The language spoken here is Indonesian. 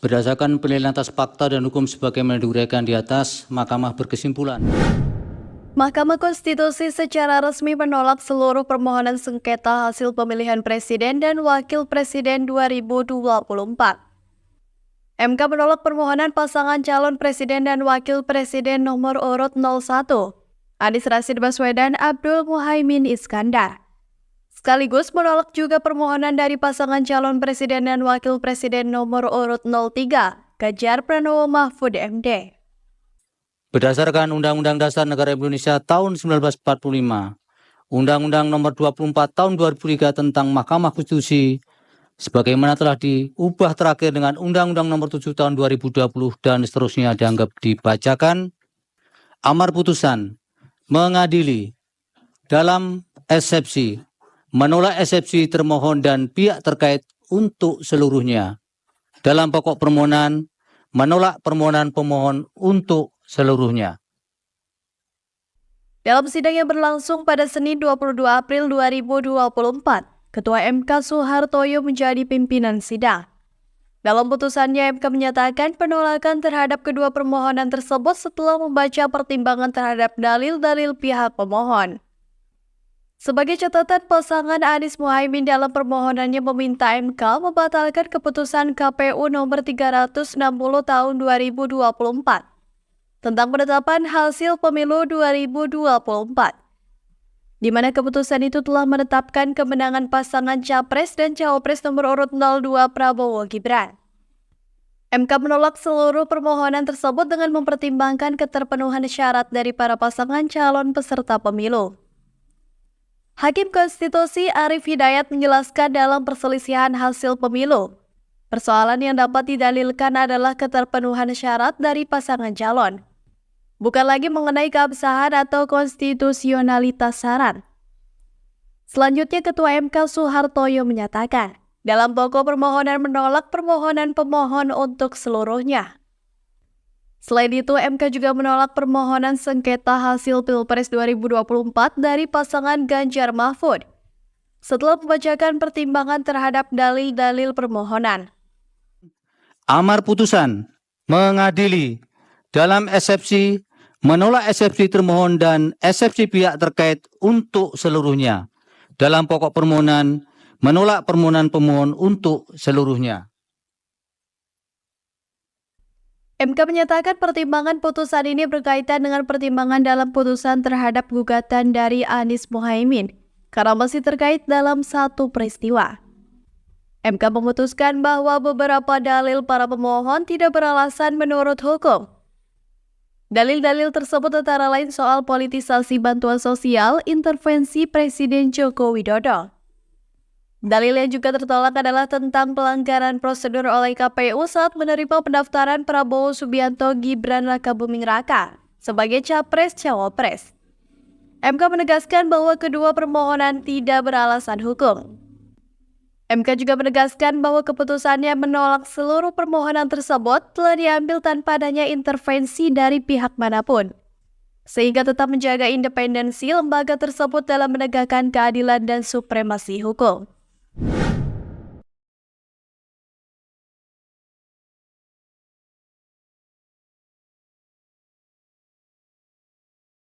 Berdasarkan penilaian atas fakta dan hukum sebagaimana diuraikan di atas, Mahkamah berkesimpulan. Mahkamah Konstitusi secara resmi menolak seluruh permohonan sengketa hasil pemilihan presiden dan wakil presiden 2024. MK menolak permohonan pasangan calon presiden dan wakil presiden nomor urut 01, Anies Rashid Baswedan Abdul Muhaimin Iskandar. Sekaligus menolak juga permohonan dari pasangan calon presiden dan wakil presiden nomor urut 03, Ganjar Pranowo Mahfud MD. Berdasarkan Undang-Undang Dasar Negara Indonesia tahun 1945, Undang-Undang Nomor 24 Tahun 2003 tentang Mahkamah Konstitusi, sebagaimana telah diubah terakhir dengan Undang-Undang Nomor 7 Tahun 2020 dan seterusnya dianggap dibacakan. Amar putusan mengadili dalam eksepsi, menolak eksepsi termohon dan pihak terkait untuk seluruhnya. Dalam pokok permohonan, menolak permohonan pemohon untuk seluruhnya. Dalam sidang yang berlangsung pada Senin 22 April 2024, Ketua MK Soehartoyo menjadi pimpinan sidang. Dalam putusannya, MK menyatakan penolakan terhadap kedua permohonan tersebut setelah membaca pertimbangan terhadap dalil-dalil pihak pemohon. Sebagai catatan, pasangan Anies Muhaimin dalam permohonannya meminta MK membatalkan keputusan KPU nomor 360 tahun 2024 tentang penetapan hasil pemilu 2024, di mana keputusan itu telah menetapkan kemenangan pasangan Capres dan Cawapres nomor urut 02 Prabowo Gibran. MK menolak seluruh permohonan tersebut dengan mempertimbangkan keterpenuhan syarat dari para pasangan calon peserta pemilu. Hakim Konstitusi Arief Hidayat menjelaskan dalam perselisihan hasil pemilu, persoalan yang dapat didalilkan adalah keterpenuhan syarat dari pasangan calon, bukan lagi mengenai keabsahan atau konstitusionalitas syarat. Selanjutnya, Ketua MK Soehartoyo menyatakan, dalam pokok permohonan menolak permohonan pemohon untuk seluruhnya. Selain itu, MK juga menolak permohonan sengketa hasil Pilpres 2024 dari pasangan Ganjar Mahfud setelah membacakan pertimbangan terhadap dalil-dalil permohonan. Amar putusan mengadili dalam eksepsi, menolak eksepsi termohon dan eksepsi pihak terkait untuk seluruhnya. Dalam pokok permohonan, menolak permohonan pemohon untuk seluruhnya. MK menyatakan pertimbangan putusan ini berkaitan dengan pertimbangan dalam putusan terhadap gugatan dari Anies Muhaimin karena masih terkait dalam satu peristiwa. MK memutuskan bahwa beberapa dalil para pemohon tidak beralasan menurut hukum. Dalil-dalil tersebut antara lain soal politisasi bantuan sosial intervensi Presiden Joko Widodo. Dalil yang juga tertolak adalah tentang pelanggaran prosedur oleh KPU saat menerima pendaftaran Prabowo Subianto Gibran Rakabuming Raka sebagai Capres-Cawapres. MK menegaskan bahwa kedua permohonan tidak beralasan hukum. MK juga menegaskan bahwa keputusannya menolak seluruh permohonan tersebut telah diambil tanpa adanya intervensi dari pihak manapun, sehingga tetap menjaga independensi lembaga tersebut dalam menegakkan keadilan dan supremasi hukum.